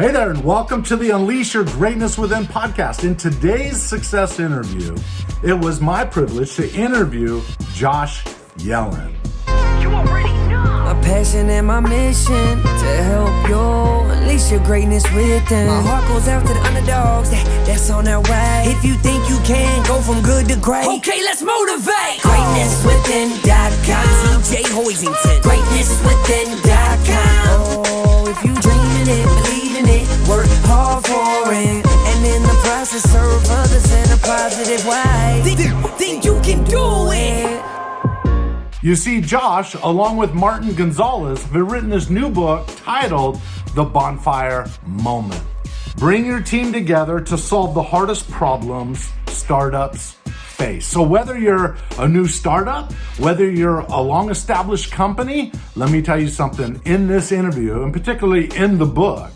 Hey there, and welcome to the Unleash Your Greatness Within podcast. In today's success interview, it was my privilege to interview Josh Yellin. You already know. My passion and my mission to help you unleash your greatness within. My heart goes out to the underdogs that's on their way. If you think you can go from good to great, okay, let's motivate. GreatnessWithin.com. TJ Hoisington. GreatnessWithin.com. Oh, if you dreaming it, believe in it, work hard for it, and in the process serve others in a positive way. Think you can do it. You see, Josh, along with Martin Gonzalez, have written this new book titled The Bonfire Moment. Bring your team together to solve the hardest problems startups face. So whether you're a new startup, whether you're a long-established company, let me tell you something. In this interview, and particularly in the book,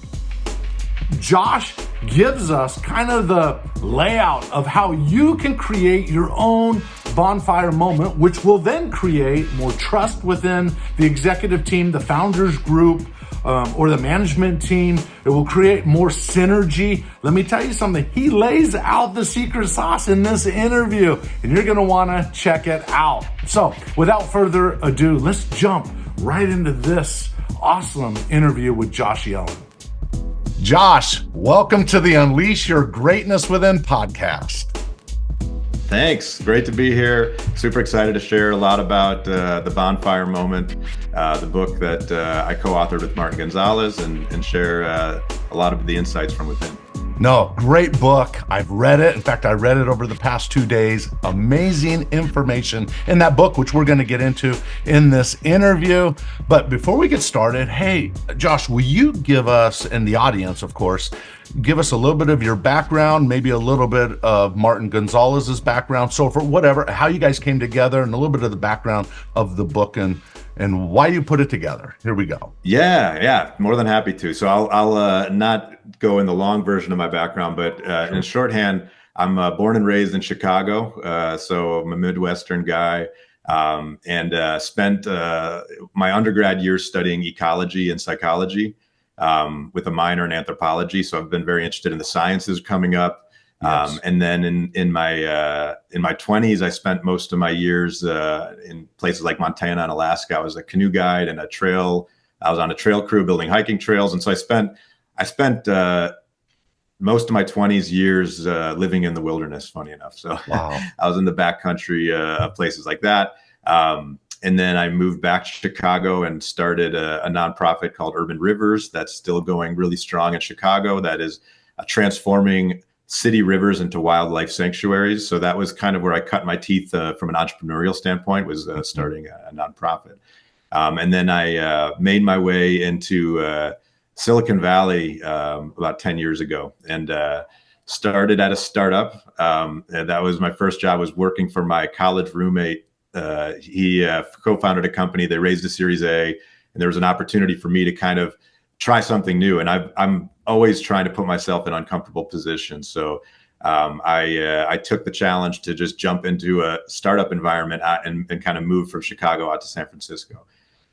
Josh gives us kind of the layout of how you can create your own bonfire moment, which will then create more trust within the executive team, the founders group, or the management team. It will create more synergy. Let me tell you something. He lays out the secret sauce in this interview, and you're going to want to check it out. So without further ado, let's jump right into this awesome interview with Josh Yellin. Josh, welcome to the Unleash Your Greatness Within podcast. Thanks. Great to be here. Super excited to share a lot about the Bonfire Moment, the book that I co-authored with Martin Gonzalez, and share a lot of the insights from within. No, great book. I've read it. In fact, I read it over the past 2 days. Amazing information in that book, which we're going to get into in this interview. But before we get started, hey, Josh, will you give us, and the audience, of course, give us a little bit of your background, maybe a little bit of Martin Gonzalez's background, so for whatever, how you guys came together, and a little bit of the background of the book and why you put it together. Here we go. Yeah, more than happy to. So I'll not go in the long version of my background, but in shorthand, I'm born and raised in Chicago, so I'm a Midwestern guy, and spent my undergrad years studying ecology and psychology, with a minor in anthropology. So I've been very interested in the sciences coming up. Yes. And then in my 20s, I spent most of my years in places like Montana and Alaska. I was a canoe guide and I was on a trail crew building hiking trails. And so I spent most of my 20s years living in the wilderness, funny enough. So wow. I was in the backcountry of places like that. And then I moved back to Chicago and started a nonprofit called Urban Rivers that's still going really strong in Chicago. That is transforming city rivers into wildlife sanctuaries. So that was kind of where I cut my teeth from an entrepreneurial standpoint, was starting a nonprofit. And then I made my way into Silicon Valley about 10 years ago and started at a startup. And that was my first job, was working for my college roommate. He co-founded a company. They raised a Series A, and there was an opportunity for me to kind of try something new. And I'm always trying to put myself in uncomfortable positions. So I took the challenge to just jump into a startup environment and kind of move from Chicago out to San Francisco.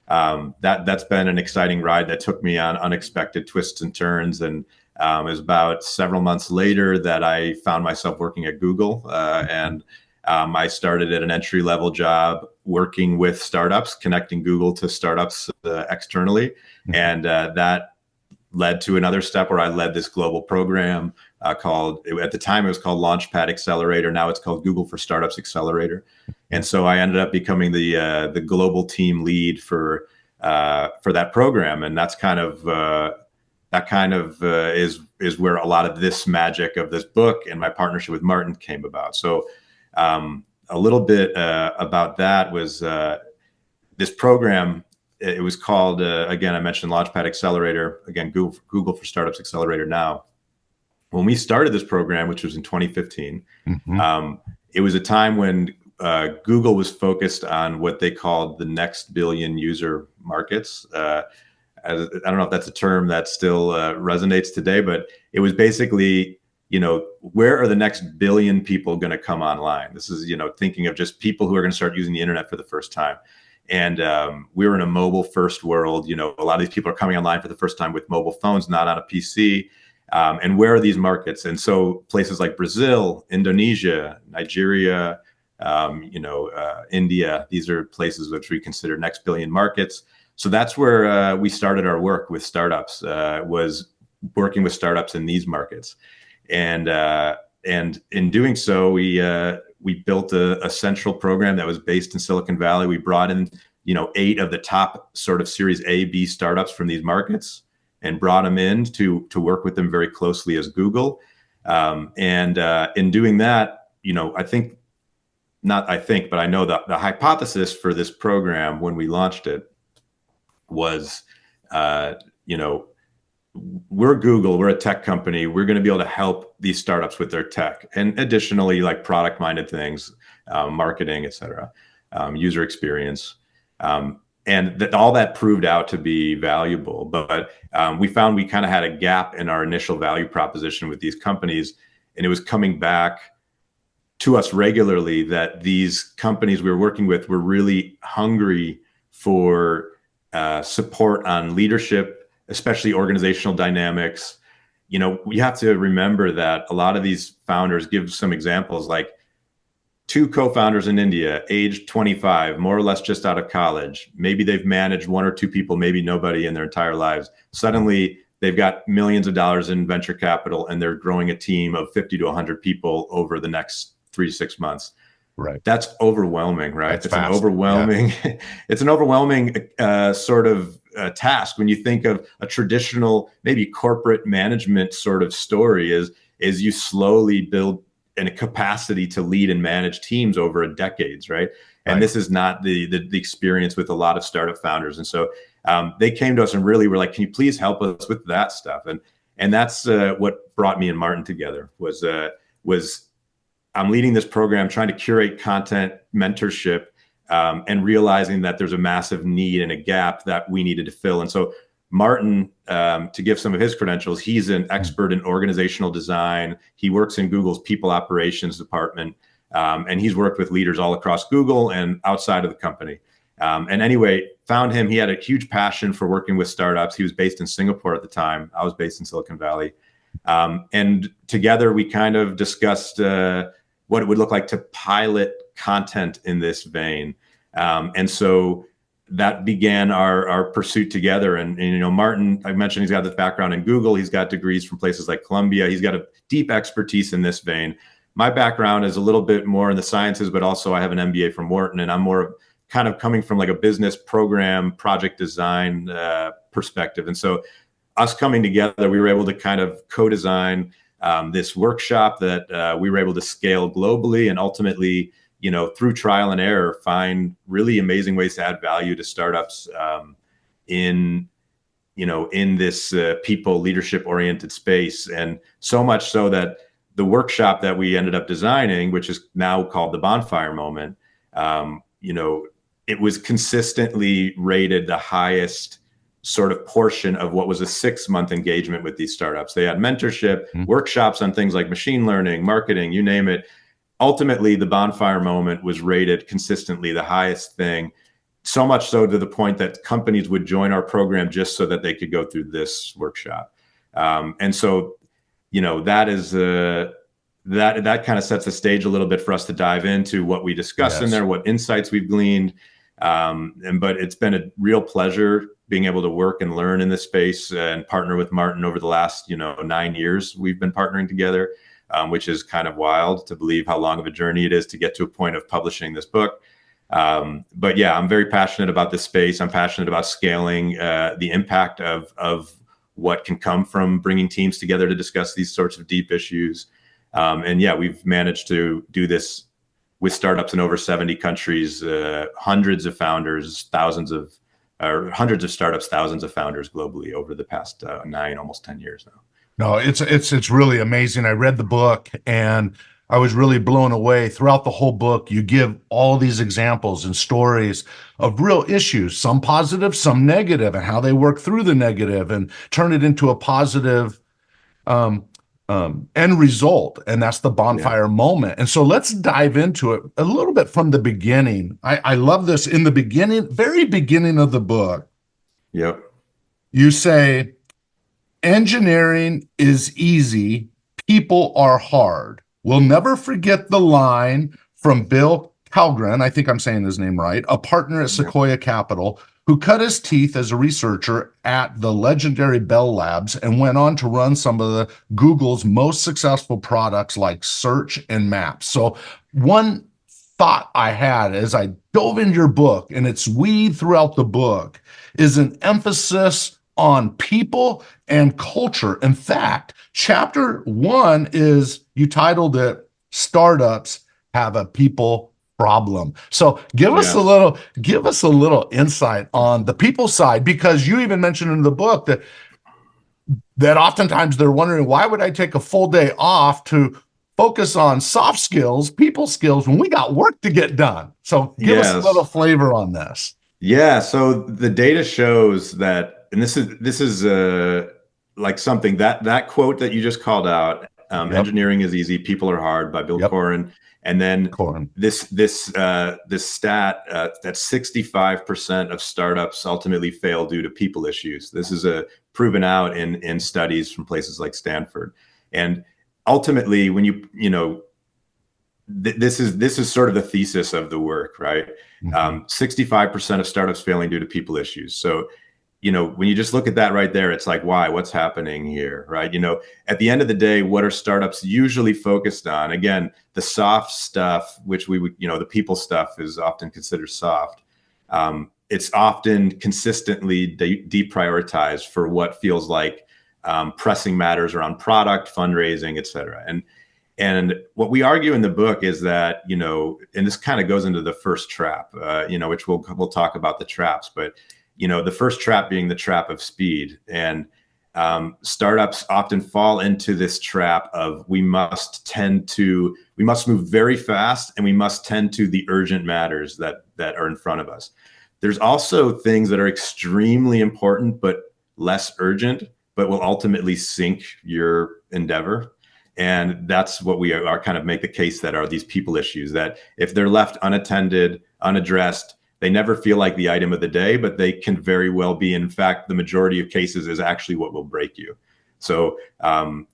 That's been an exciting ride that took me on unexpected twists and turns. And it was about several months later that I found myself working at Google. And I started at an entry-level job working with startups, connecting Google to startups externally. And that led to another step where I led this global program called, at the time it was called Launchpad Accelerator. Now it's called Google for Startups Accelerator. And so I ended up becoming the global team lead for that program. And that's kind of is where a lot of this magic of this book and my partnership with Martin came about. So a little bit about that was this program. It was called, again, I mentioned Launchpad Accelerator, again, Google for Startups Accelerator now. When we started this program, which was in 2015, it was a time when Google was focused on what they called the next billion user markets. I don't know if that's a term that still resonates today, but it was basically, where are the next billion people going to come online? This is, thinking of just people who are going to start using the internet for the first time. And we were in a mobile first world. You know, a lot of these people are coming online for the first time with mobile phones, not on a PC. And where are these markets? And so places like Brazil, Indonesia, Nigeria, India, these are places which we consider next billion markets. So that's where we started our work with startups, was working with startups in these markets. And in doing so, we built a central program that was based in Silicon Valley. We brought in, 8 of the top sort of Series A, B startups from these markets and brought them in to work with them very closely as Google. In doing that, but I know that the hypothesis for this program when we launched it was, we're Google, we're a tech company. We're going to be able to help these startups with their tech, and additionally, like product-minded things, marketing, et cetera, user experience. And all that proved out to be valuable. But we found we kind of had a gap in our initial value proposition with these companies, and it was coming back to us regularly that these companies we were working with were really hungry for support on leadership, especially organizational dynamics. We have to remember that a lot of these founders, give some examples, like 2 co-founders in India, aged 25, more or less just out of college. Maybe they've managed 1 or 2 people, maybe nobody in their entire lives. Suddenly they've got millions of dollars in venture capital and they're growing a team of 50 to 100 people over the next 3 to 6 months. Right. That's overwhelming, right? That's it's fast. an overwhelming, it's an overwhelming sort of task when you think of a traditional, maybe corporate management sort of story is you slowly build a capacity to lead and manage teams over decades, right? And this is not the experience with a lot of startup founders. And so they came to us and really were like, can you please help us with that stuff? And that's what brought me and Martin together was I'm leading this program, trying to curate content, mentorship, and realizing that there's a massive need and a gap that we needed to fill. And so Martin, to give some of his credentials, he's an expert in organizational design. He works in Google's people operations department, and he's worked with leaders all across Google and outside of the company. And anyway, found him. He had a huge passion for working with startups. He was based in Singapore at the time. I was based in Silicon Valley. And together we kind of discussed what it would look like to pilot content in this vein. And so that began our pursuit together. And Martin, I mentioned he's got this background in Google. He's got degrees from places like Columbia. He's got a deep expertise in this vein. My background is a little bit more in the sciences, but also I have an MBA from Wharton, and I'm more kind of coming from like a business program, project design perspective. And so us coming together, we were able to kind of co-design this workshop that we were able to scale globally, and ultimately, through trial and error, find really amazing ways to add value to startups in this people leadership oriented space. And so much so that the workshop that we ended up designing, which is now called the Bonfire Moment, it was consistently rated the highest sort of portion of what was a 6-month engagement with these startups. They had mentorship, workshops on things like machine learning, marketing, you name it. Ultimately, the Bonfire Moment was rated consistently the highest thing, so much so to the point that companies would join our program just so that they could go through this workshop. And so, that is that kind of sets the stage a little bit for us to dive into what we discussed in there, what insights we've gleaned. But it's been a real pleasure being able to work and learn in this space and partner with Martin over the last 9 years. We've been partnering together. Which is kind of wild to believe how long of a journey it is to get to a point of publishing this book. But yeah, I'm very passionate about this space. I'm passionate about scaling the impact of what can come from bringing teams together to discuss these sorts of deep issues. And yeah, we've managed to do this with startups in over 70 countries, hundreds of founders, hundreds of startups, thousands of founders globally over the past 9, almost 10 years now. No, it's really amazing. I read the book and I was really blown away. Throughout the whole book, you give all these examples and stories of real issues, some positive, some negative, and how they work through the negative and turn it into a positive end result, and that's the bonfire moment. And so let's dive into it a little bit from the beginning. I love this. In the beginning, very beginning of the book, Yep. you say, engineering is easy, people are hard. We'll never forget the line from Bill Calgren, I think I'm saying his name right, a partner at Sequoia Capital, who cut his teeth as a researcher at the legendary Bell Labs and went on to run some of the Google's most successful products like Search and Maps. So one thought I had as I dove into your book, and it's weaved throughout the book, is an emphasis on people and culture. In fact, chapter 1 is, you titled it, Startups Have a People Problem. So give us a little insight on the people side, because you even mentioned in the book that oftentimes they're wondering, why would I take a full day off to focus on soft skills, people skills, when we got work to get done? So give us a little flavor on this. Yeah. So the data shows that, and this is like something that quote that you just called out, engineering is easy, people are hard, by Bill Coren. And then this stat that 65% of startups ultimately fail due to people issues. This is proven out in studies from places like Stanford. And ultimately, when this is sort of the thesis of the work, right? 65% of startups failing due to people issues. So, when you just look at that right there, it's like, why? What's happening here, right? At the end of the day, what are startups usually focused on? Again, the soft stuff, which we would, the people stuff is often considered soft. It's often consistently deprioritized for what feels like pressing matters around product, fundraising, et cetera. And what we argue in the book is that, and this kind of goes into the first trap, which we'll talk about the traps, but the first trap being the trap of speed. And startups often fall into this trap of we must move very fast, and we must tend to the urgent matters that are in front of us. There's also things that are extremely important, but less urgent, but will ultimately sink your endeavor. And that's what we are kind of make the case that are these people issues, that if they're left unattended, unaddressed, they never feel like the item of the day, but they can very well be. In fact, the majority of cases is actually what will break you. So,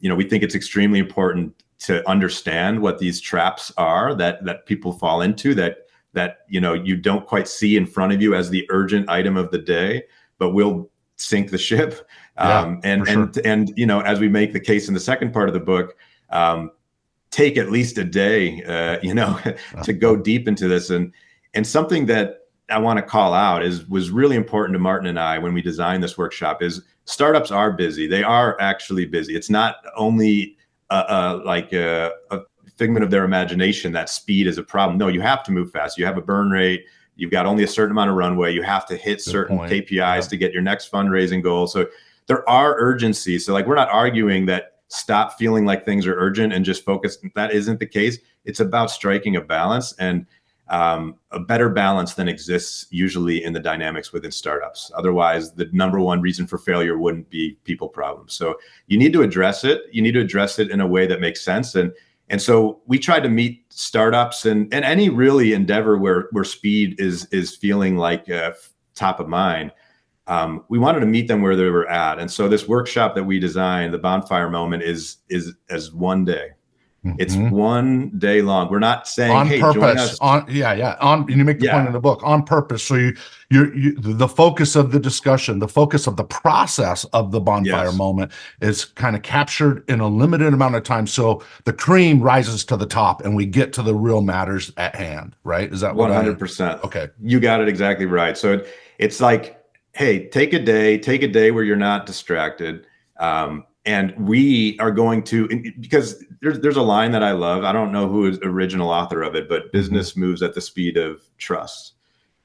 we think it's extremely important to understand what these traps are that people fall into, that you don't quite see in front of you as the urgent item of the day, but will sink the ship. And as we make the case in the second part of the book, take at least a day, to go deep into this. And something that I want to call out was really important to Martin and I when we designed this workshop is startups are busy. They are actually busy. It's not only like a figment of their imagination that speed is a problem. No, you have to move fast. You have a burn rate. You've got only a certain amount of runway. You have to hit certain KPIs to get your next fundraising goal. So there are urgencies. So we're not arguing that stop feeling like things are urgent and just focus. That isn't the case. It's about striking a balance, and a better balance than exists usually in the dynamics within startups. Otherwise, the number one reason for failure wouldn't be people problems. So you need to address it. You need to address it in a way that makes sense. And so we try to meet startups and any really endeavor where speed is feeling like top of mind. We wanted to meet them where they were at. And so this workshop that we designed, the Bonfire Moment, is as one day. It's one day long. We're not saying, on hey, purpose. join us. You make the point in the book, on purpose. So you the focus of the discussion, the focus of the process of the Bonfire Moment is kind of captured in a limited amount of time. So the cream rises to the top and we get to the real matters at hand, right? Is that what 100%? Okay. You got it exactly right. So it's like, hey, take a day where you're not distracted. And we are going to, because there's a line that I love. I don't know who is the original author of it, but business moves at the speed of trust.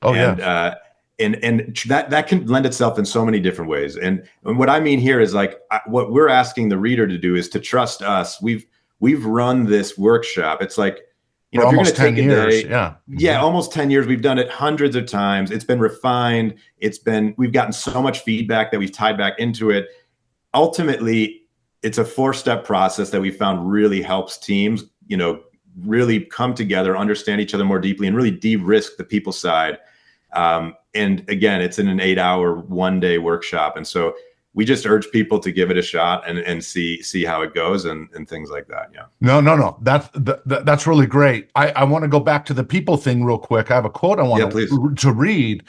And that can lend itself in so many different ways. And what I mean here is what we're asking the reader to do is to trust us. We've run this workshop. It's like, if you're going to take a day, almost 10 years. We've done it hundreds of times. It's been refined. We've gotten so much feedback that we've tied back into it. Ultimately, it's a 4-step process that we found really helps teams, really come together, understand each other more deeply, and really de-risk the people side. And again, it's in an 8-hour, 1-day workshop. And so we just urge people to give it a shot and see how it goes and things like that. Yeah. No. That's really great. I want to go back to the people thing real quick. I have a quote I want to read,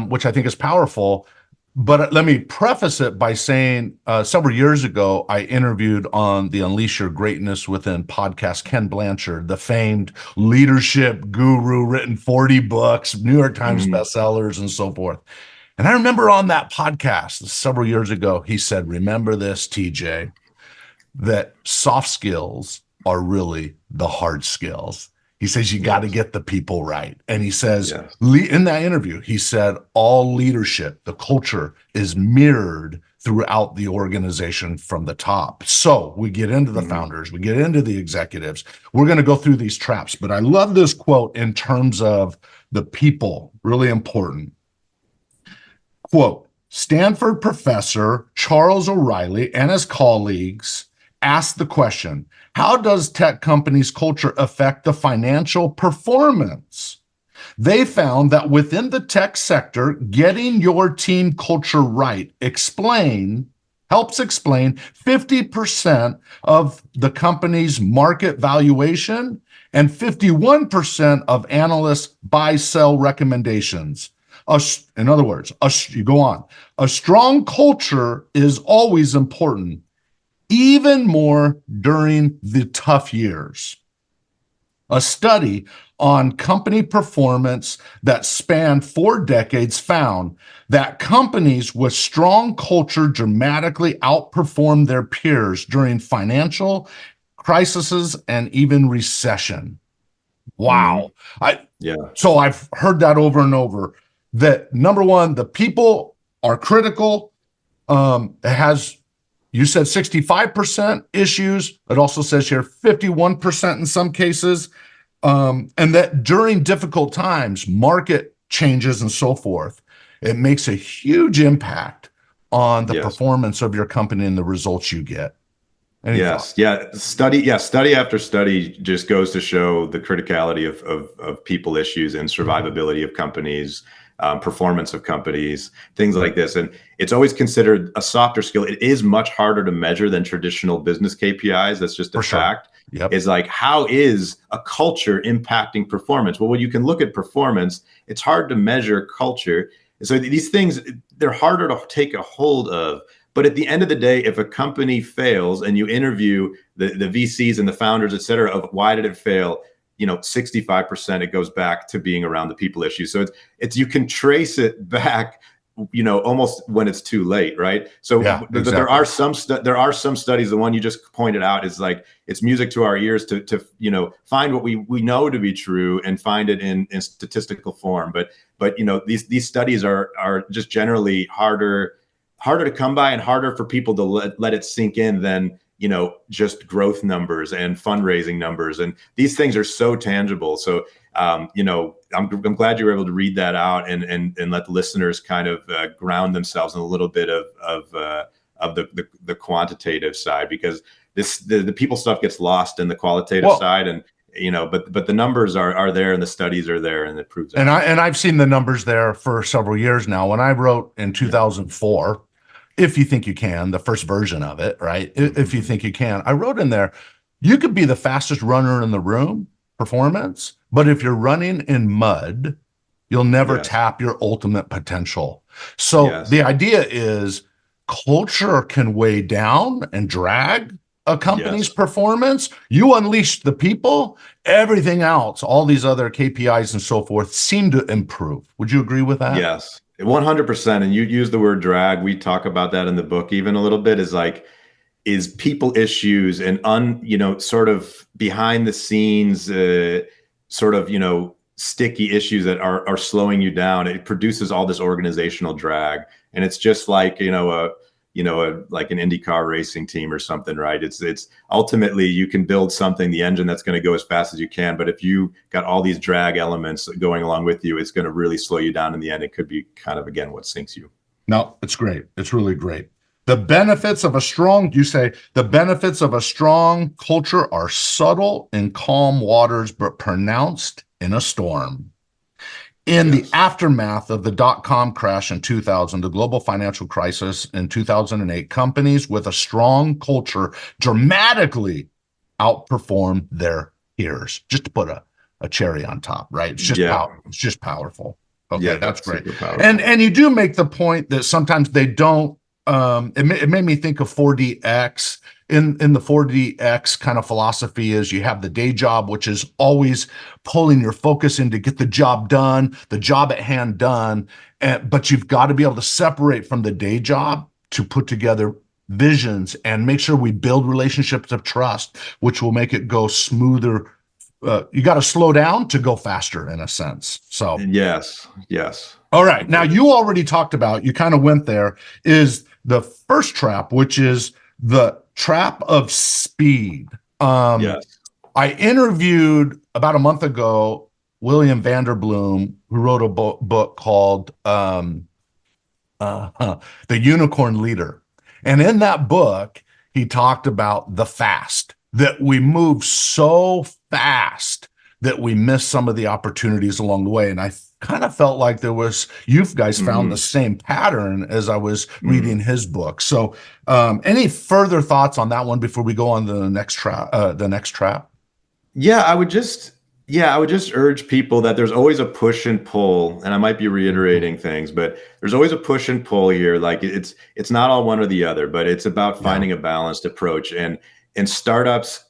which I think is powerful. But let me preface it by saying several years ago, I interviewed on the Unleash Your Greatness Within podcast, Ken Blanchard, the famed leadership guru, written 40 books, New York Times bestsellers, and so forth. And I remember on that podcast several years ago, he said, remember this, TJ, that soft skills are really the hard skills. He says, you got to get the people right. And he says, in that interview, he said, all leadership, the culture is mirrored throughout the organization from the top. So we get into the founders, we get into the executives. We're going to go through these traps. But I love this quote in terms of the people, really important. Quote, Stanford professor Charles O'Reilly and his colleagues asked the question, how does tech companies' culture affect the financial performance? They found that within the tech sector, getting your team culture right helps explain 50% of the company's market valuation and 51% of analysts' buy-sell recommendations. In other words, you go on. A strong culture is always important, even more during the tough years. A study on company performance that spanned 4 decades found that companies with strong culture dramatically outperformed their peers during financial crises and even recession. Wow. So I've heard that over and over, that number one, the people are critical. You said 65% issues. It also says here 51% in some cases. And that during difficult times, market changes and so forth, it makes a huge impact on the performance of your company and the results you get. Any thoughts? Study after study just goes to show the criticality of people issues and survivability of companies, performance of companies, things like this. And it's always considered a softer skill. It is much harder to measure than traditional business KPIs. That's just a fact. Is like, how is a culture impacting performance? Well, when you can look at performance, it's hard to measure culture. And so these things, they're harder to take a hold of. But at the end of the day, if a company fails and you interview the VCs and the founders, et cetera, of why did it fail, 65% it goes back to being around the people issue. So it's you can trace it back, almost when it's too late, right? So exactly. there are some studies. The one you just pointed out is like, it's music to our ears to find what we know to be true and find it in statistical form. But these studies are just generally harder to come by and harder for people to let it sink in than just growth numbers and fundraising numbers. And these things are so tangible. So, I'm glad you were able to read that out and let the listeners kind of ground themselves in a little bit of the quantitative side, because the people stuff gets lost in the qualitative side. And, but the numbers are there and the studies are there, and it proves that. And I've seen the numbers there for several years now. When I wrote in 2004, If You Think You Can, the first version of it, right? If you think you can, I wrote in there, you could be the fastest runner in the room, performance, but if you're running in mud, you'll never tap your ultimate potential. So the idea is culture can weigh down and drag a company's performance. You unleash the people, everything else, all these other KPIs and so forth seem to improve. Would you agree with that? Yes. 100%. And you use the word drag. We talk about that in the book even a little bit, is people issues and sort of behind the scenes, sticky issues that are slowing you down. It produces all this organizational drag. And it's just like, like an IndyCar racing team or something, right? It's ultimately you can build something, the engine that's going to go as fast as you can. But if you got all these drag elements going along with you, it's going to really slow you down in the end. It could be kind of, again, what sinks you. No, it's great. It's really great. The benefits of a strong, you say, the benefits of a strong culture are subtle in calm waters, but pronounced in a storm. In the aftermath of the dot-com crash in 2000, the global financial crisis in 2008, companies with a strong culture dramatically outperformed their peers. Just to put a cherry on top, right? It's just it's just powerful. Okay, that's great. And you do make the point that sometimes they don't. It made me think of 4DX. In the 4DX kind of philosophy is you have the day job, which is always pulling your focus in to get the job done, the job at hand done. But you've got to be able to separate from the day job to put together visions and make sure we build relationships of trust, which will make it go smoother. You got to slow down to go faster in a sense. So yes. All right. Now you already talked about, you kind of went there, is the first trap, which is the trap of speed. I interviewed about a month ago William Vanderbloom, who wrote a book called The Unicorn Leader. And in that book, he talked about the fast, that we move so fast that we miss some of the opportunities along the way. And I kind of felt like you guys found the same pattern as I was reading his book. So any further thoughts on that one before we go on to the next trap? Yeah, I would just urge people that there's always a push and pull, and I might be reiterating things, but there's always a push and pull here. Like it's not all one or the other, but it's about finding a balanced approach. And startups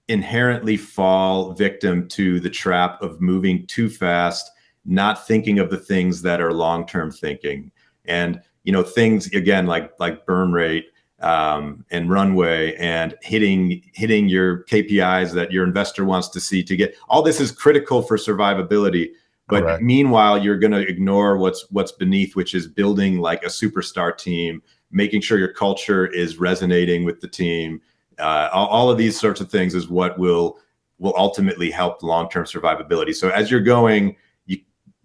inherently fall victim to the trap of moving too fast, not thinking of the things that are long-term thinking. And, things again, like burn rate and runway and hitting your KPIs that your investor wants to see to get, all this is critical for survivability. But Correct. Meanwhile, you're going to ignore what's beneath, which is building like a superstar team, making sure your culture is resonating with the team. All of these sorts of things is what will ultimately help long-term survivability. So as you're going,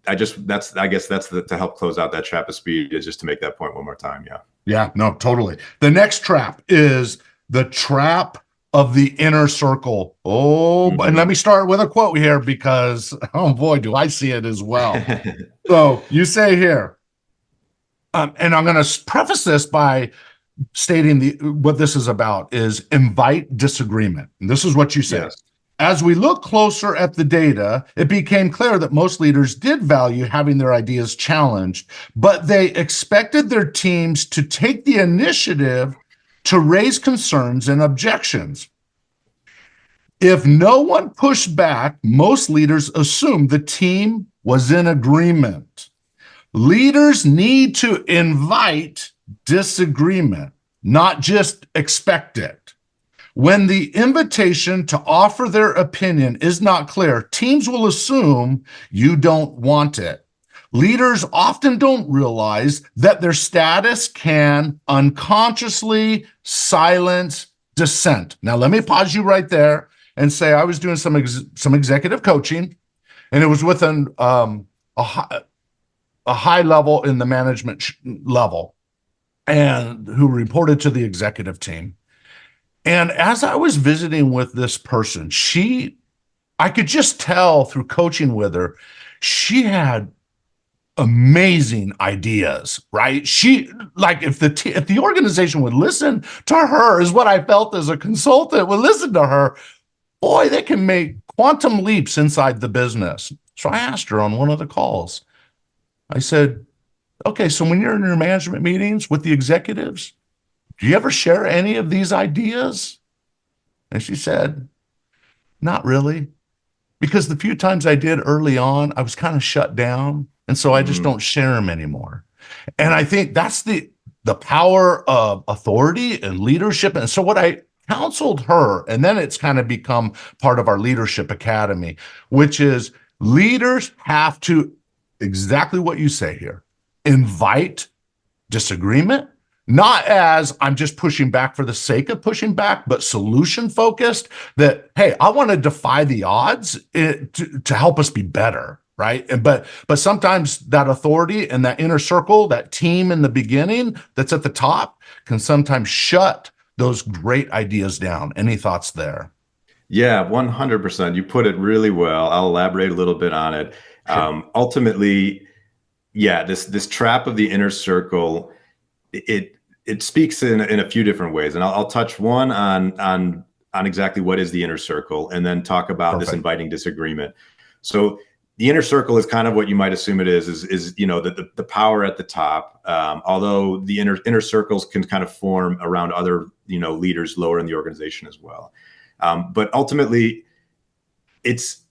I guess that's to help close out that trap of speed, is just to make that point one more time. Yeah, no, totally. The next trap is the trap of the inner circle. And let me start with a quote here because, oh boy, do I see it as well. So you say here, and I'm going to preface this by stating what this is about is invite disagreement. And this is what you said. Yes. As we look closer at the data, it became clear that most leaders did value having their ideas challenged, but they expected their teams to take the initiative to raise concerns and objections. If no one pushed back, most leaders assumed the team was in agreement. Leaders need to invite disagreement, not just expect it. When the invitation to offer their opinion is not clear, teams will assume you don't want it. Leaders often don't realize that their status can unconsciously silence dissent. Now, let me pause you right there and say I was doing some executive coaching, and it was with a high level in the management level, and who reported to the executive team. And as I was visiting with this person, I could just tell through coaching with her, she had amazing ideas, right? She, like, if the organization would listen to her, is what I felt as a consultant, would listen to her, boy, they can make quantum leaps inside the business. So I asked her on one of the calls, I said, okay, so when you're in your management meetings with the executives, do you ever share any of these ideas? And she said, not really. Because the few times I did early on, I was kind of shut down. And so I just don't share them anymore. And I think that's the power of authority and leadership. And so what I counseled her, and then it's kind of become part of our leadership academy, which is leaders have to, exactly what you say here, invite disagreement. Not as I'm just pushing back for the sake of pushing back, but solution focused, that, hey, I want to defy the odds to help us be better. right? But sometimes that authority and that inner circle, that team in the beginning that's at the top, can sometimes shut those great ideas down. Any thoughts there? Yeah, 100%. You put it really well. I'll elaborate a little bit on it. Sure. Ultimately, yeah, this trap of the inner circle, it speaks in a few different ways, and I'll touch one on exactly what is the inner circle, and then talk about this Perfect. inviting disagreement. So the inner circle is kind of what you might assume it is the power at the top. Although the inner circles can kind of form around other leaders lower in the organization as well. But ultimately, it's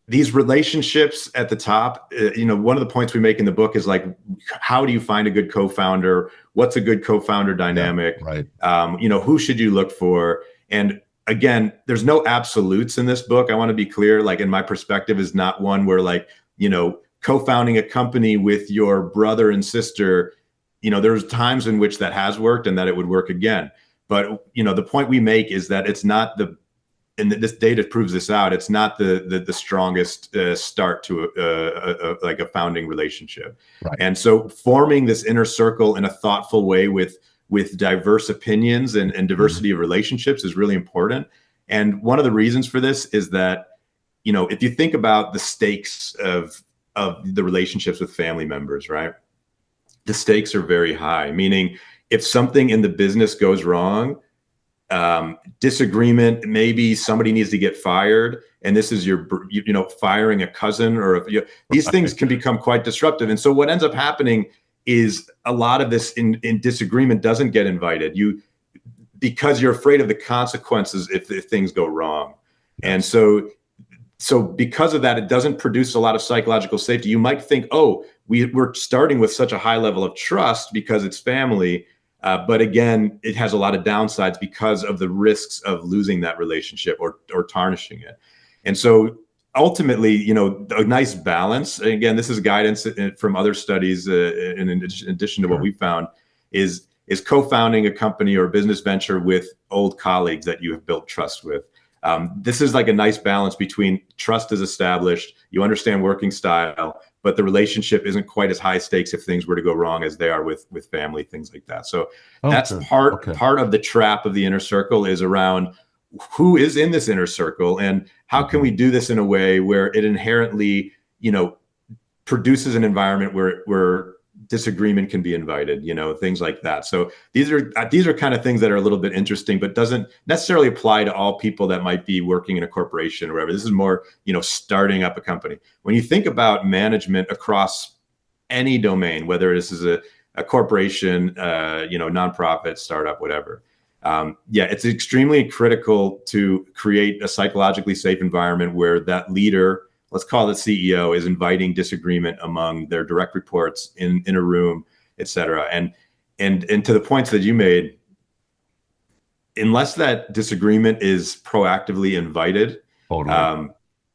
these relationships at the top. One of the points we make in the book is like, how do you find a good co-founder? What's a good co-founder dynamic? Yeah, right. Who should you look for? And again, there's no absolutes in this book. I want to be clear. Like, in my perspective, is not one where co-founding a company with your brother and sister. There's times in which that has worked and that it would work again. But the point we make is that it's not and this data proves this out. It's not the strongest start to a founding relationship. Right. And so forming this inner circle in a thoughtful way with diverse opinions and diversity of relationships is really important. And one of the reasons for this is that, if you think about the stakes of the relationships with family members, right? The stakes are very high, meaning if something in the business goes wrong, disagreement, maybe somebody needs to get fired, and this is firing a cousin, or these things can become quite disruptive. And so what ends up happening is a lot of this in disagreement doesn't get invited, because you're afraid of the consequences if things go wrong. And so because of that, it doesn't produce a lot of psychological safety. You might think, oh, we're starting with such a high level of trust because it's family. But again, it has a lot of downsides because of the risks of losing that relationship or tarnishing it. And so ultimately, a nice balance, again, this is guidance from other studies in addition to what we found, is co-founding a company or a business venture with old colleagues that you have built trust with. This is like a nice balance between trust is established, you understand working style, but the relationship isn't quite as high stakes if things were to go wrong as they are with family, things like that. So that's part of the trap of the inner circle, is around who is in this inner circle and how can we do this in a way where it inherently, produces an environment where disagreement can be invited, things like that. So these are kind of things that are a little bit interesting, but doesn't necessarily apply to all people that might be working in a corporation or whatever. This is more, starting up a company. When you think about management across any domain, whether this is a corporation, nonprofit, startup, whatever. It's extremely critical to create a psychologically safe environment where that leader, let's call it CEO, is inviting disagreement among their direct reports in a room, et cetera. And to the points that you made, unless that disagreement is proactively invited,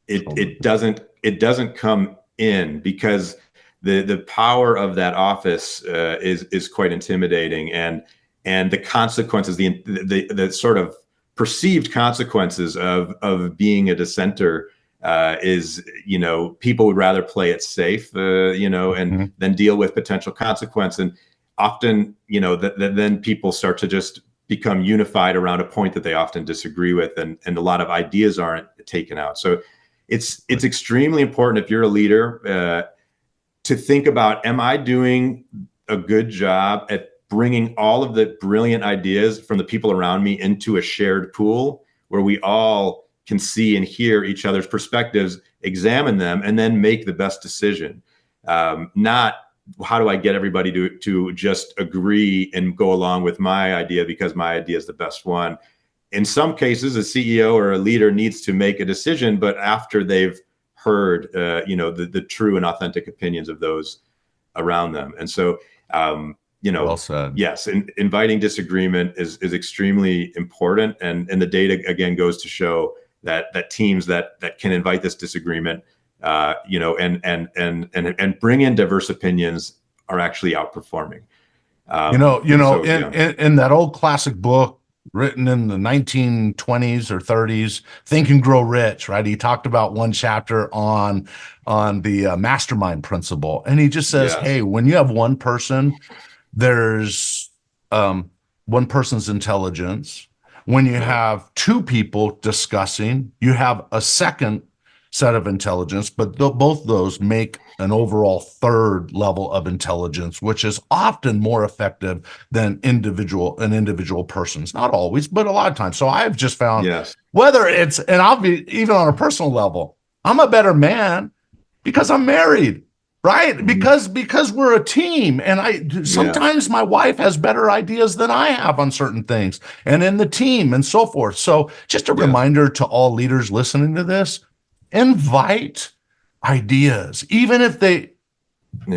it doesn't come in, because the power of that office is quite intimidating, and the consequences, the sort of perceived consequences of being a dissenter is, people would rather play it safe, and then deal with potential consequence. And often, then people start to just become unified around a point that they often disagree with, and a lot of ideas aren't taken out. So it's extremely important, if you're a leader, to think about, am I doing a good job at bringing all of the brilliant ideas from the people around me into a shared pool where we all can see and hear each other's perspectives, examine them, and then make the best decision. Not how do I get everybody to just agree and go along with my idea because my idea is the best one. In some cases, a CEO or a leader needs to make a decision, but after they've heard, the true and authentic opinions of those around them. And so, well said. Yes, inviting disagreement is extremely important, and the data again goes to show that teams that can invite this disagreement, and bring in diverse opinions are actually outperforming. In that old classic book, written in the 1920s or 30s, Think and Grow Rich, right? He talked about one chapter on the mastermind principle. And he just says, Yes. hey, when you have one person, there's one person's intelligence. When you have two people discussing, you have a second set of intelligence, but both those make an overall third level of intelligence, which is often more effective than individual persons. Not always, but a lot of times. So I've just found Yes. whether it's, and I'll be even on a personal level, I'm a better man because I'm married, right? Because we're a team, and sometimes my wife has better ideas than I have on certain things, and in the team and so forth. So just a reminder to all leaders listening to this: invite ideas, even if they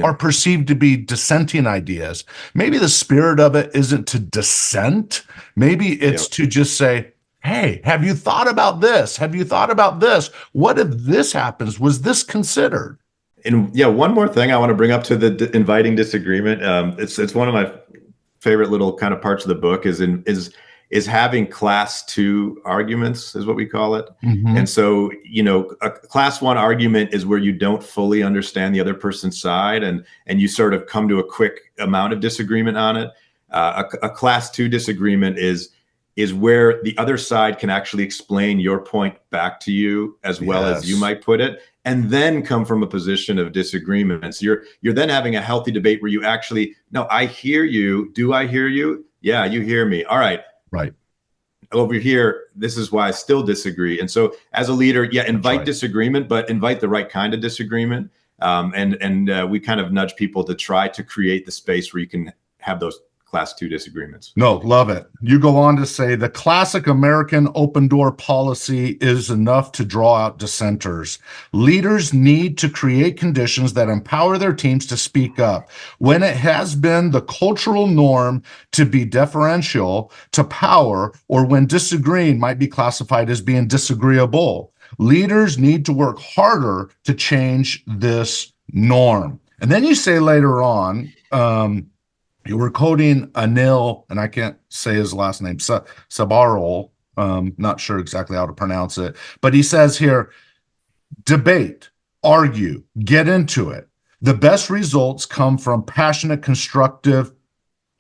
are perceived to be dissenting ideas. Maybe the spirit of it isn't to dissent. Maybe it's to just say, hey, have you thought about this? Have you thought about this? What if this happens? Was this considered? And one more thing I want to bring up to the inviting disagreement. It's one of my favorite little kind of parts of the book is having class 2 arguments, is what we call it. And so, a class 1 argument is where you don't fully understand the other person's side, and you sort of come to a quick amount of disagreement on it. A class 2 disagreement is where the other side can actually explain your point back to you as well as you might put it, and then come from a position of disagreement. So you're then having a healthy debate where you actually, no, I hear you. Do I hear you? Yeah, you hear me. All right. Right. Over here, this is why I still disagree. And so as a leader, invite disagreement, but invite the right kind of disagreement. And we kind of nudge people to try to create the space where you can have those class 2 disagreements. No, love it. You go on to say the classic American open door policy is enough to draw out dissenters. Leaders need to create conditions that empower their teams to speak up. When it has been the cultural norm to be deferential to power, or when disagreeing might be classified as being disagreeable, leaders need to work harder to change this norm. And then you say later on, you were quoting Anil, and I can't say his last name, Sabarol, not sure exactly how to pronounce it, but he says here, debate, argue, get into it. The best results come from passionate, constructive,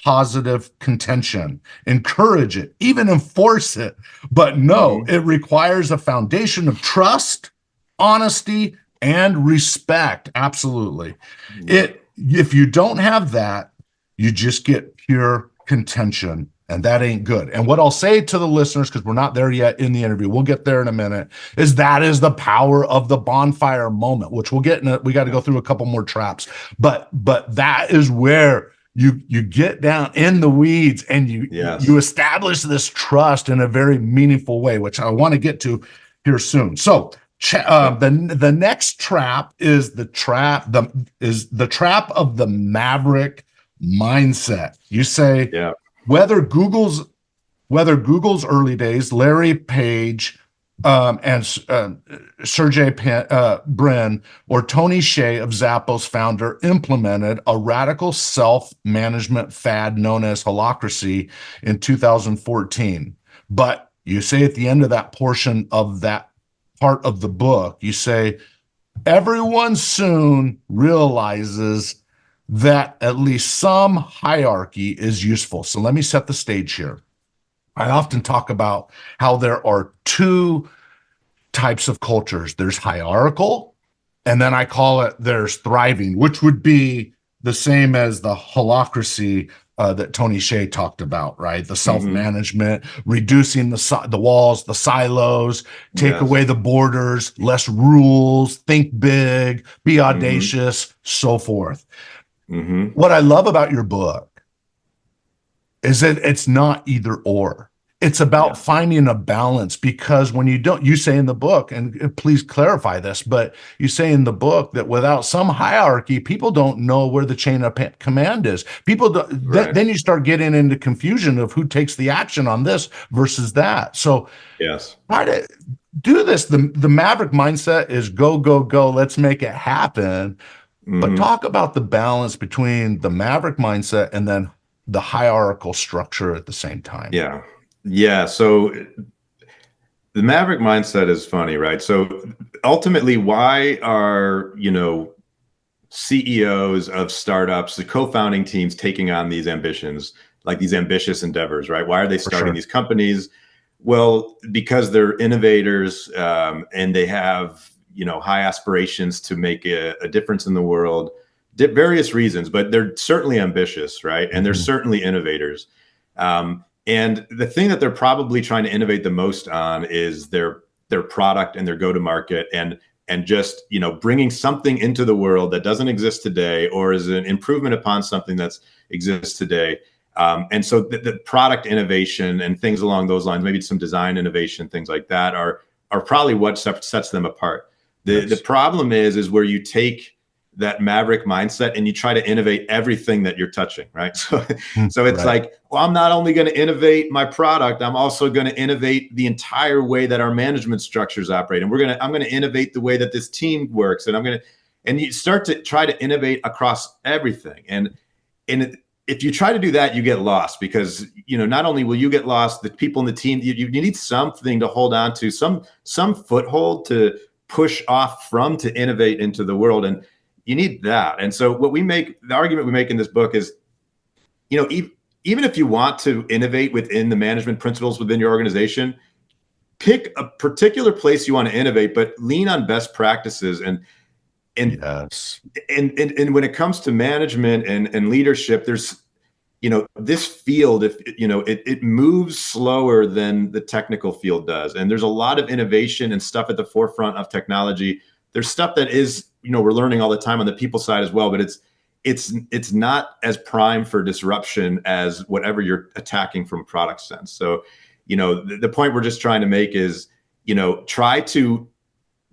positive contention. Encourage it, even enforce it. But no, it requires a foundation of trust, honesty, and respect. Absolutely. If you don't have that, you just get pure contention, and that ain't good. And what I'll say to the listeners, because we're not there yet in the interview, we'll get there in a minute, is that is the power of the bonfire moment, which we'll get in. We got to go through a couple more traps, but that is where you get down in the weeds and you establish this trust in a very meaningful way, which I want to get to here soon. So the next trap is the trap of the maverick mindset. You say, whether Google's early days, Larry Page and Sergey Brin, or Tony Hsieh of Zappos founder, implemented a radical self-management fad known as holacracy in 2014. But you say at the end of that portion of that part of the book, you say, everyone soon realizes that at least some hierarchy is useful. So let me set the stage here. I often talk about how there are 2 types of cultures. There's hierarchical, and then I call it there's thriving, which would be the same as the holacracy that Tony Hsieh talked about, right? The self-management, reducing the walls, the silos, take away the borders, less rules, think big, be audacious, so forth. What I love about your book is that it's not either or. It's about finding a balance, because when you say in the book, and please clarify this, but you say in the book that without some hierarchy, people don't know where the chain of command is. People then you start getting into confusion of who takes the action on this versus that. So try to do this. The maverick mindset is go, go, go. Let's make it happen. But talk about the balance between the maverick mindset and then the hierarchical structure at the same time. Yeah. So the Maverick mindset is funny, right? So ultimately, why are, CEOs of startups, the co-founding teams taking on these ambitions, like these ambitious endeavors, right? Why are they For starting sure. these companies? Well, because they're innovators, and they have, high aspirations to make a difference in the world. Various reasons, but they're certainly ambitious, right? And they're Mhm. certainly innovators. And the thing that they're probably trying to innovate the most on is their product and their go-to-market, and just, bringing something into the world that doesn't exist today, or is an improvement upon something that exists today. And so the product innovation and things along those lines, maybe some design innovation, things like that, are probably what sets them apart. The Yes. problem is where you take that maverick mindset and you try to innovate everything that you're touching, right? So it's Right. like, well, I'm not only going to innovate my product, I'm also going to innovate the entire way that our management structures operate, and I'm going to innovate the way that this team works, and you start to try to innovate across everything. And if you try to do that, you get lost, because not only will you get lost, the people in the team, you need something to hold on to, some foothold to push off from, to innovate into the world, and you need that. And so the argument we make in this book is, even if you want to innovate within the management principles within your organization, pick a particular place you want to innovate, but lean on best practices. And Yes. and when it comes to management and leadership, there's, this field, if it moves slower than the technical field does, and there's a lot of innovation and stuff at the forefront of technology. There's stuff that is, we're learning all the time on the people side as well, but it's not as prime for disruption as whatever you're attacking from a product sense. So, the point we're just trying to make is, try to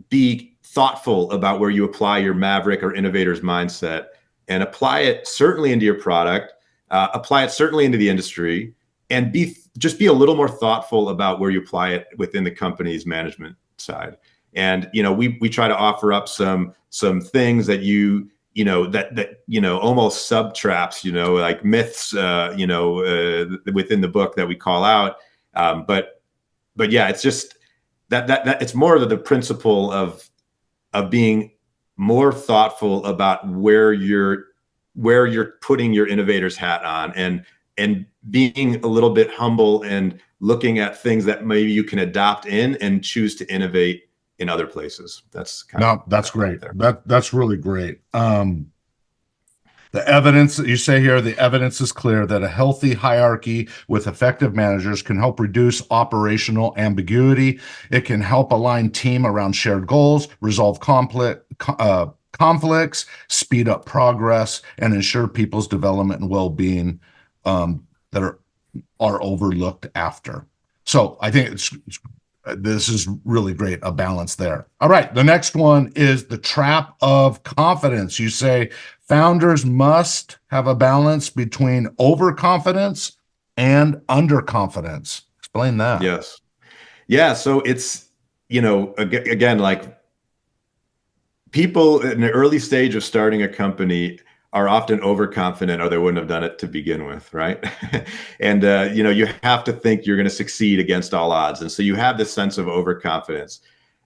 be thoughtful about where you apply your maverick or innovator's mindset, and apply it certainly into your product, apply it certainly into the industry, and just be a little more thoughtful about where you apply it within the company's management side. And we try to offer up some things that almost sub traps, like myths, within the book that we call out. But yeah, it's just that it's more of the principle of being more thoughtful about where you're putting your innovator's hat on, and being a little bit humble, and looking at things that maybe you can adopt in and choose to innovate in other places. That's That's great. there. That's really great. The evidence that you say here, the evidence is clear that a healthy hierarchy with effective managers can help reduce operational ambiguity. It can help align team around shared goals, resolve conflicts, speed up progress, and ensure people's development and well-being that are overlooked after. So I think this is really great, a balance there. All right, the next one is the trap of confidence. You say founders must have a balance between overconfidence and underconfidence. Explain that. Yes. Yeah. So it's, again, like, people in the early stage of starting a company are often overconfident, or they wouldn't have done it to begin with, right? And you have to think you're going to succeed against all odds, and so you have this sense of overconfidence.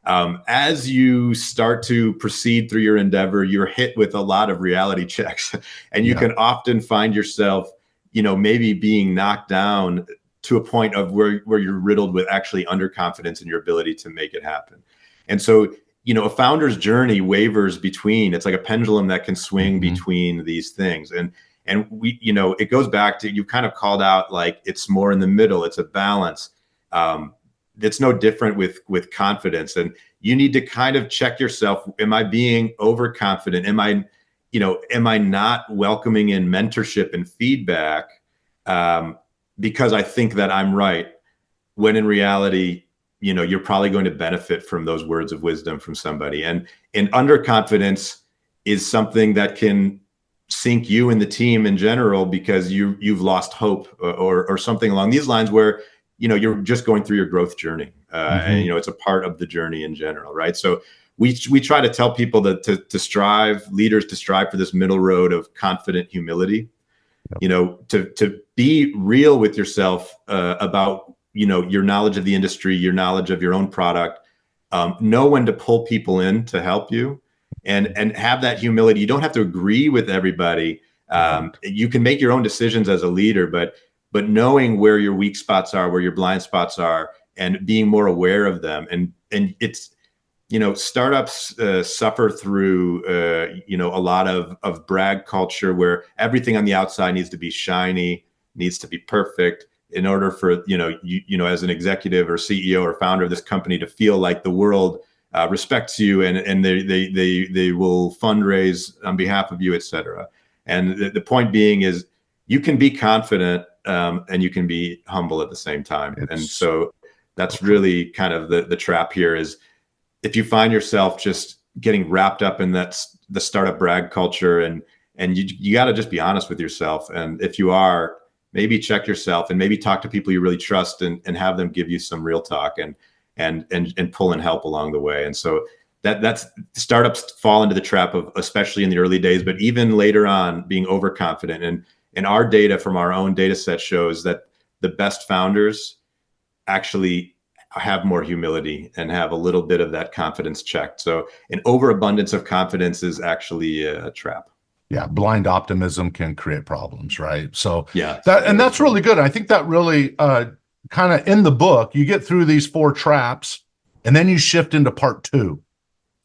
As you start to proceed through your endeavor, you're hit with a lot of reality checks, and you can often find yourself, maybe being knocked down to a point of where you're riddled with actually underconfidence in your ability to make it happen. And so, a founder's journey wavers between, it's like a pendulum that can swing between these things. And we, it goes back to, you kind of called out, like, it's more in the middle, it's a balance. It's no different with confidence. And you need to kind of check yourself. Am I being overconfident? Am I not welcoming in mentorship and feedback because I think that I'm right, when in reality, you're probably going to benefit from those words of wisdom from somebody. And underconfidence is something that can sink you and the team in general, because you've lost hope, or something along these lines, where you're just going through your growth journey, and it's a part of the journey in general, right? So we try to tell people that leaders to strive for this middle road of confident humility. To be real with yourself about your knowledge of the industry, your knowledge of your own product, know when to pull people in to help you, and have that humility. You don't have to agree with everybody. You can make your own decisions as a leader, but knowing where your weak spots are, where your blind spots are, and being more aware of them. And it's, startups suffer through, a lot of brag culture where everything on the outside needs to be shiny, needs to be perfect in order for, as an executive or CEO or founder of this company to feel like the world respects you, and they will fundraise on behalf of you, et cetera. And the point being is you can be confident and you can be humble at the same time. And so that's really kind of the trap here is, if you find yourself just getting wrapped up in the startup brag culture, and you got to just be honest with yourself. And if you are, maybe check yourself and maybe talk to people you really trust, and have them give you some real talk and pull in help along the way. And so that's startups fall into the trap of, especially in the early days, but even later on, being overconfident. And our data from our own data set shows that the best founders actually have more humility and have a little bit of that confidence checked. So an overabundance of confidence is actually a trap. Yeah, blind optimism can create problems, right? So yeah, that's really good. I think that really kind of in the book, you get through these 4 traps, and then you shift into part 2.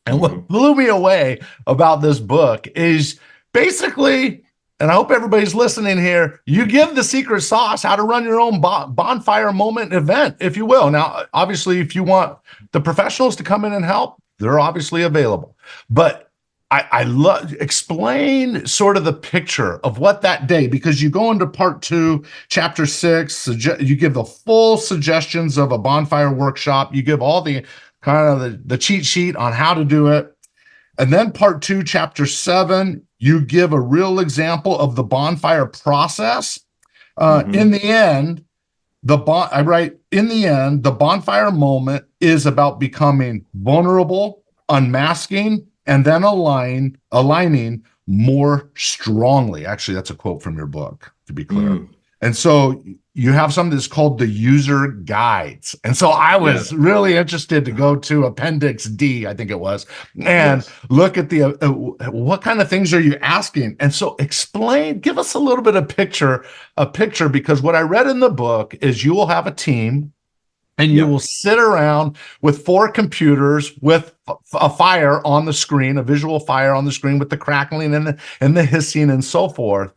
And what blew me away about this book is basically, and I hope everybody's listening here, you give the secret sauce, how to run your own bonfire moment event, if you will. Now, obviously, if you want the professionals to come in and help, they're obviously available. But I love, explain sort of the picture of what that day, because you go into part 2, chapter 6, you give the full suggestions of a bonfire workshop. You give all the kind of the cheat sheet on how to do it. And then part 2, chapter 7, you give a real example of the bonfire process. In the end, the bonfire moment is about becoming vulnerable, unmasking, and then aligning more strongly. Actually, that's a quote from your book, to be clear. And so you have something that's called the user guides. And so I was really interested to go to Appendix D, I think it was, and look at the what kind of things are you asking? And so give us a little bit of picture, because what I read in the book is you will have a team, and you will sit around with 4 computers with a fire on the screen, a visual fire on the screen with the crackling and the hissing and so forth.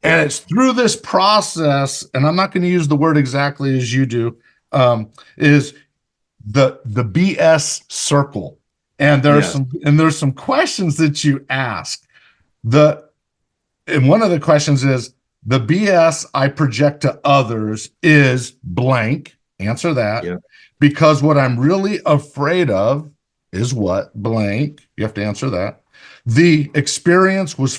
And it's through this process, and I'm not going to use the word exactly as you do, is the BS circle. And there's some questions that you ask. And one of the questions is, the BS I project to others is blank. Answer that. Because what I'm really afraid of is what? Blank. You have to answer that. The experience that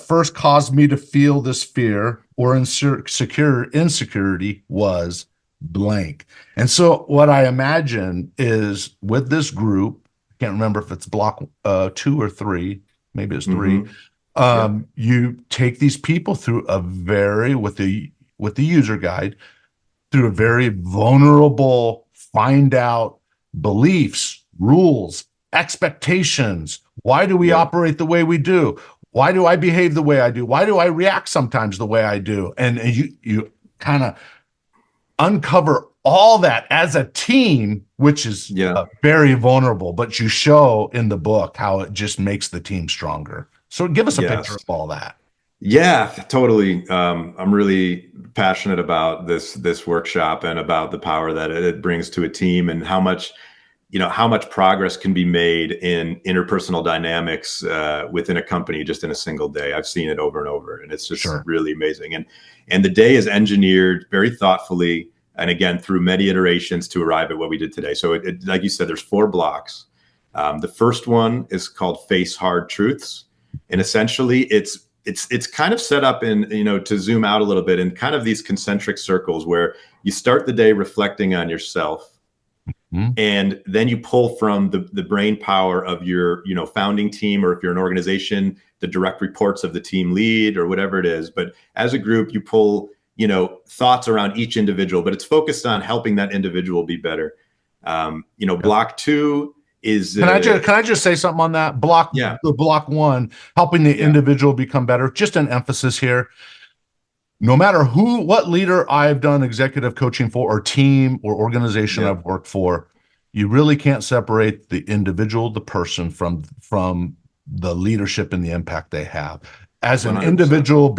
first caused me to feel this fear or insecurity was blank. And so what I imagine is, with this group, I can't remember if it's block 2 or 3, maybe it's 3. You take these people through with the user guide, through a very vulnerable, find out beliefs, rules, expectations. Why do we operate the way we do? Why do I behave the way I do? Why do I react sometimes the way I do? And you kind of uncover all that as a team, which is very vulnerable, but you show in the book how it just makes the team stronger. So give us a picture of all that. Yeah, totally. I'm really passionate about this workshop and about the power that it brings to a team, and how much progress can be made in interpersonal dynamics within a company just in a single day. I've seen it over and over, and it's just really amazing. And the day is engineered very thoughtfully, and again, through many iterations to arrive at what we did today. So it like you said, there's 4 blocks. The first one is called Face Hard Truths. And essentially it's kind of set up in, to zoom out a little bit, in kind of these concentric circles where you start the day reflecting on yourself. And then you pull from the brain power of your, founding team, or if you're an organization, the direct reports of the team lead or whatever it is. But as a group, you pull thoughts around each individual, but it's focused on helping that individual be better. Block 2 is can I just say something on that block? Yeah. The block 1, helping the individual become better. Just an emphasis here. No matter what leader I've done executive coaching for, or team or organization I've worked for, you really can't separate the individual, the person, from the leadership and the impact they have. As an 100%. Individual,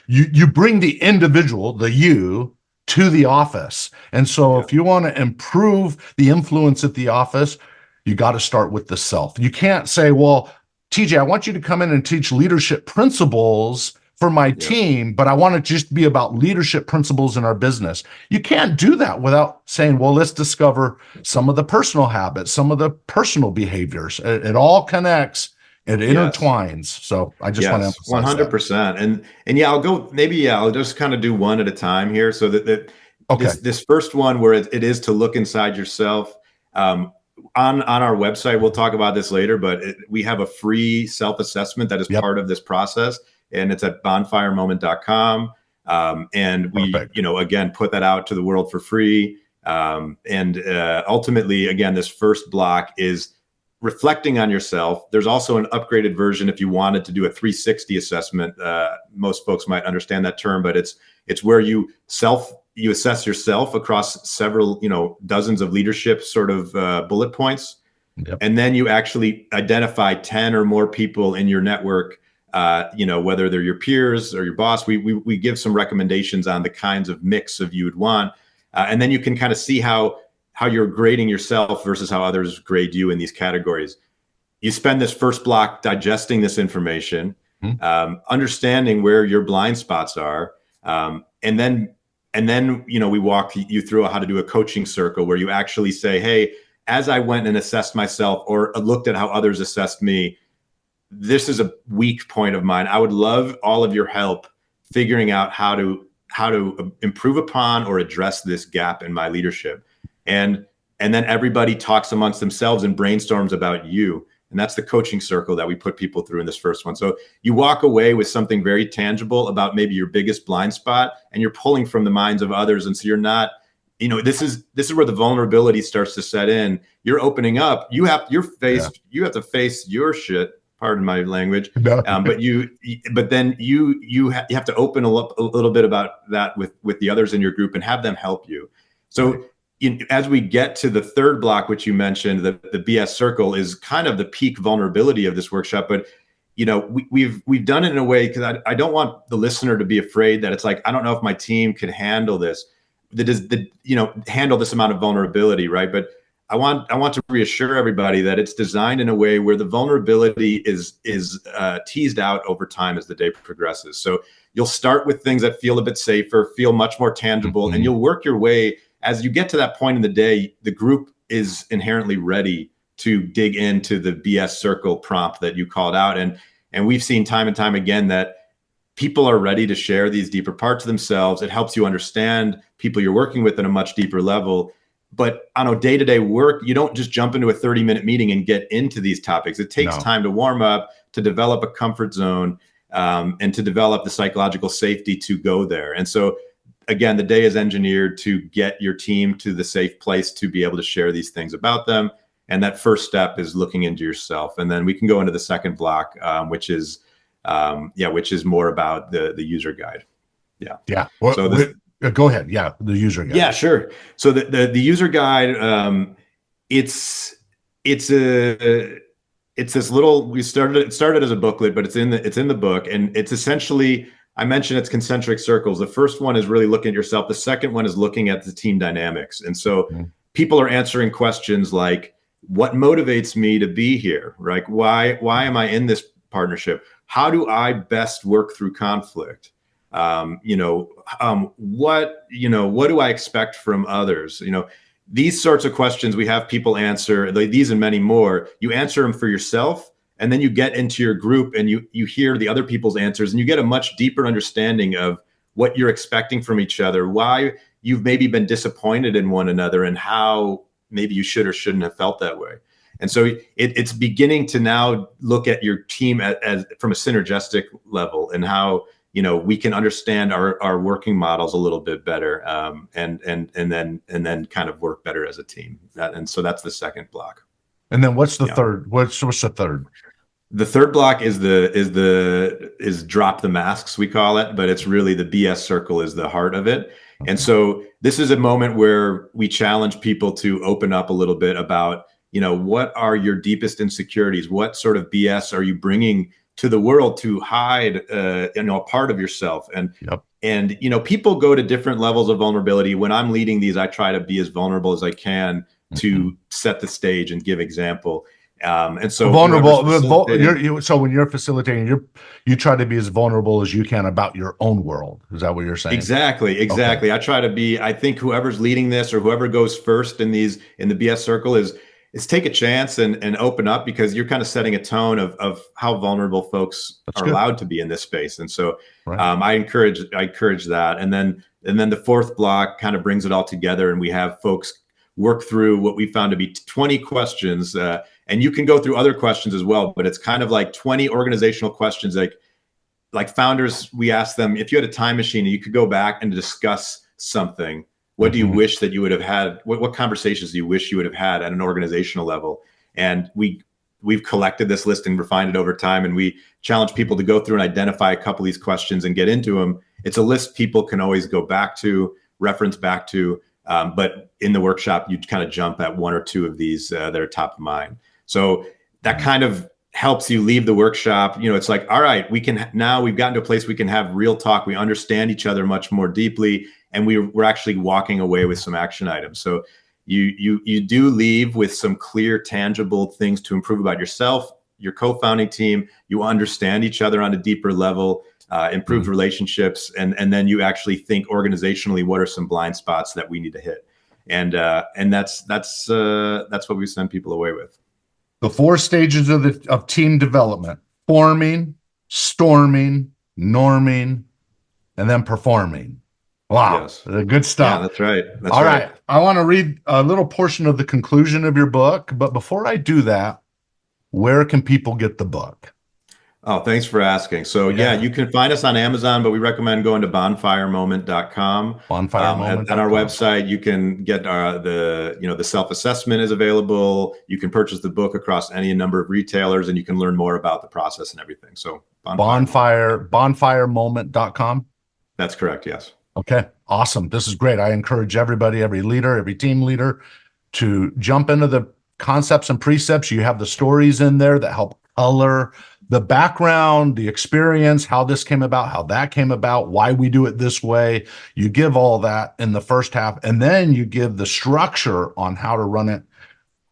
you bring the individual, the you, to the office. And so if you want to improve the influence at the office, you got to start with the self. You can't say, well, TJ, I want you to come in and teach leadership principles for my team, but I want to just be about leadership principles in our business. You can't do that without saying, well, let's discover some of the personal habits, some of the personal behaviors. It all connects. It intertwines. So I just want to emphasize 100%. And I'll just kind of do one at a time here. So that this first one, where it is to look inside yourself, on our website, we'll talk about this later, but we have a free self-assessment that is part of this process. And it's at bonfiremoment.com. And we, again, put that out to the world for free. And ultimately, again, this first block is reflecting on yourself. There's also an upgraded version if you wanted to do a 360 assessment. Most folks might understand that term, but it's where you assess yourself across several, dozens of leadership sort of bullet points. And then you actually identify 10 or more people in your network, whether they're your peers or your boss. We give some recommendations on the kinds of mix of you would want. And then you can kind of see how you're grading yourself versus how others grade you in these categories. You spend this first block digesting this information, understanding where your blind spots are. And then, we walk you through how to do a coaching circle where you actually say, hey, as I went and assessed myself or looked at how others assessed me, this is a weak point of mine. I would love all of your help figuring out how to improve upon or address this gap in my leadership. And then everybody talks amongst themselves and brainstorms about you. And that's the coaching circle that we put people through in this first one. So you walk away with something very tangible about maybe your biggest blind spot, and you're pulling from the minds of others. And so you're not, this is where the vulnerability starts to set in. You're opening up. You have to face your shit. Pardon my language. But then you have to open a little bit about that with the others in your group and have them help you. So as we get to the third block, which you mentioned, the BS circle is kind of the peak vulnerability of this workshop. But we've done it in a way because I don't want the listener to be afraid that it's like, I don't know if my team can handle this. Handle this amount of vulnerability, right? But I want to reassure everybody that it's designed in a way where the vulnerability is teased out over time as the day progresses. So you'll start with things that feel a bit safer, feel much more tangible, and you'll work your way. As you get to that point in the day, the group is inherently ready to dig into the BS circle prompt that you called out. And we've seen time and time again that people are ready to share these deeper parts of themselves. It helps you understand people you're working with at a much deeper level. But on a day-to-day work, you don't just jump into a 30-minute meeting and get into these topics. It takes time to warm up, to develop a comfort zone, and to develop the psychological safety to go there. And so, again, the day is engineered to get your team to the safe place to be able to share these things about them. And that first step is looking into yourself. And then we can go into the second block, which is more about the user guide. Yeah. Well, so go ahead. Yeah, the user guide. Yeah, sure. So the user guide, it's this little. It started as a booklet, but it's in the book, and it's essentially, I mentioned it's concentric circles. The first one is really looking at yourself. The second one is looking at the team dynamics. And so people are answering questions like, what motivates me to be here? Right? Why am I in this partnership? How do I best work through conflict? What do I expect from others? These sorts of questions we have people answer, these and many more. You answer them for yourself, and then you get into your group and you hear the other people's answers, and you get a much deeper understanding of what you're expecting from each other, why you've maybe been disappointed in one another, and how maybe you should or shouldn't have felt that way. And so it's beginning to now look at your team as from a synergistic level, and how we can understand our working models a little bit better, and then kind of work better as a team. So that's the second block. And then what's the third? What's the third? The third block is drop the masks, we call it, but it's really the BS circle is the heart of it. Okay. And so this is a moment where we challenge people to open up a little bit about, what are your deepest insecurities? What sort of BS are you bringing to the world to hide, a part of yourself? And, people go to different levels of vulnerability. When I'm leading these, I try to be as vulnerable as I can to set the stage and give example. And so vulnerable. So when you're facilitating, you try to be as vulnerable as you can about your own world. Is that what you're saying? Exactly. Okay. I try to be. I think whoever's leading this or whoever goes first in the BS circle is take a chance and open up, because you're kind of setting a tone of how vulnerable folks are allowed to be in this space. And so I encourage that. And then the fourth block kind of brings it all together, and we have folks work through what we found to be 20 questions. And you can go through other questions as well, but it's kind of like 20 organizational questions. Like founders, we ask them, if you had a time machine and you could go back and discuss something, what do you wish that you would have had? What conversations do you wish you would have had at an organizational level? And we've collected this list and refined it over time. And we challenge people to go through and identify a couple of these questions and get into them. It's a list people can always go back to, reference back to. But in the workshop, you kind of jump at one or two of these that are top of mind. So that kind of helps you leave the workshop. It's like, all right, we've gotten to a place we can have real talk. We understand each other much more deeply, and we're actually walking away with some action items. So you do leave with some clear, tangible things to improve about yourself, your co-founding team. You understand each other on a deeper level, improved relationships, and then you actually think organizationally, what are some blind spots that we need to hit? And that's what we send people away with. The 4 stages of team development: forming, storming, norming, and then performing. Wow. Yes. Good stuff. Yeah, that's right. All right. I want to read a little portion of the conclusion of your book, but before I do that, where can people get the book? Oh, thanks for asking. So you can find us on Amazon, but we recommend going to bonfiremoment.com. Bonfiremoment. On our website, you can get the self-assessment is available. You can purchase the book across any number of retailers, and you can learn more about the process and everything. So bonfiremoment.com. That's correct. Yes. Okay. Awesome. This is great. I encourage everybody, every leader, every team leader, to jump into the concepts and precepts. You have the stories in there that help color the background, the experience, how this came about, how that came about, why we do it this way. You give all that in the first half, and then you give the structure on how to run it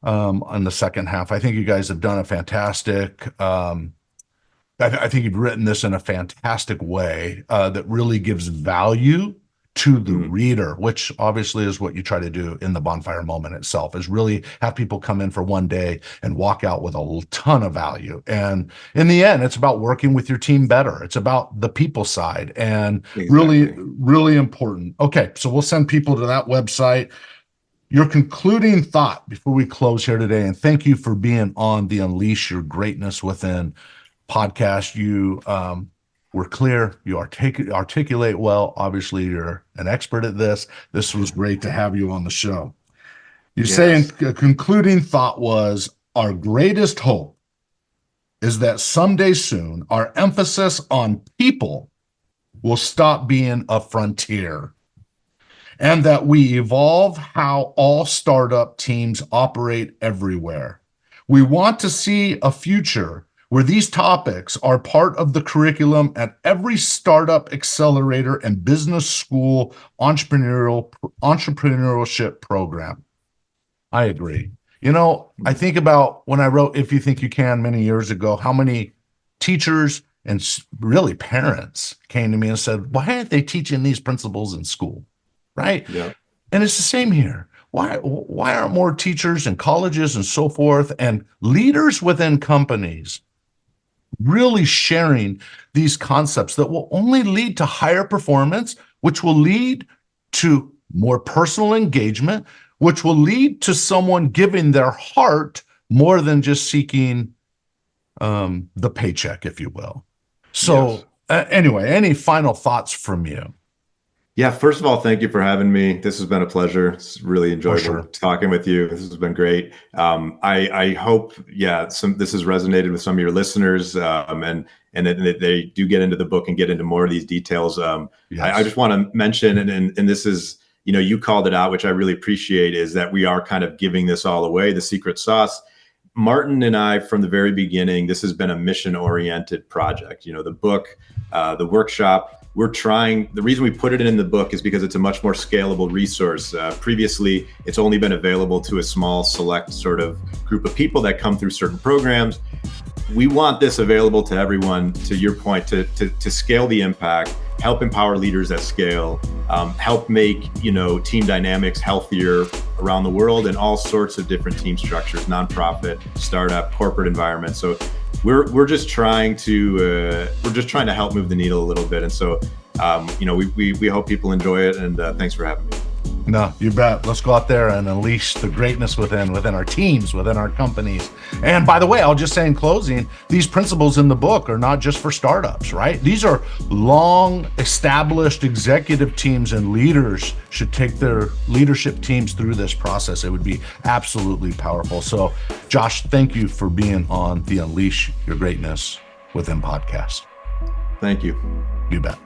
in the second half. I think you guys have done a fantastic, I think you've written this in a fantastic way that really gives value to the reader, which obviously is what you try to do in the Bonfire Moment itself, is really have people come in for one day and walk out with a ton of value. And in the end, it's about working with your team better. It's about the people side, and really, really important. Okay, so we'll send people to that website. Your concluding thought before we close here today, and thank you for being on the Unleash Your Greatness Within podcast. You were clear, you articulate well. Obviously, you're an expert at this. This was great to have you on the show. You say a concluding thought was, our greatest hope is that someday soon, our emphasis on people will stop being a frontier, and that we evolve how all startup teams operate everywhere. We want to see a future where these topics are part of the curriculum at every startup accelerator and business school entrepreneurship program. I agree. I think about when I wrote If You Think You Can many years ago, how many teachers and really parents came to me and said, why aren't they teaching these principles in school? Right? Yeah. And it's the same here. Why aren't more teachers and colleges and so forth and leaders within companies really sharing these concepts that will only lead to higher performance, which will lead to more personal engagement, which will lead to someone giving their heart more than just seeking the paycheck, if you will. So Anyway, any final thoughts from you? Yeah, first of all, thank you for having me. This has been a pleasure. It's really enjoyable talking with you. This has been great. I hope, this has resonated with some of your listeners, and that they do get into the book and get into more of these details. Yes. I just want to mention, and this is, you called it out, which I really appreciate, is that we are kind of giving this all away, the secret sauce. Martin and I, from the very beginning, this has been a mission-oriented project. The book, the workshop, the reason we put it in the book is because it's a much more scalable resource. Previously, it's only been available to a small select sort of group of people that come through certain programs. We want this available to everyone, to your point, to scale the impact, help empower leaders at scale, help make, team dynamics healthier around the world in all sorts of different team structures, nonprofit, startup, corporate environments. So we're just trying to help move the needle a little bit. And so, we hope people enjoy it, and thanks for having me. No, you bet. Let's go out there and unleash the greatness within our teams, within our companies. And by the way, I'll just say in closing, these principles in the book are not just for startups, right? These are long established executive teams, and leaders should take their leadership teams through this process. It would be absolutely powerful. So, Josh, thank you for being on the Unleash Your Greatness Within podcast. Thank you. You bet.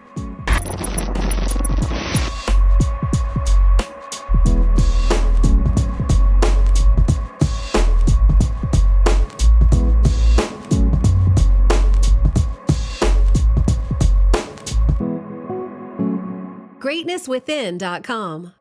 GreatnessWithin.com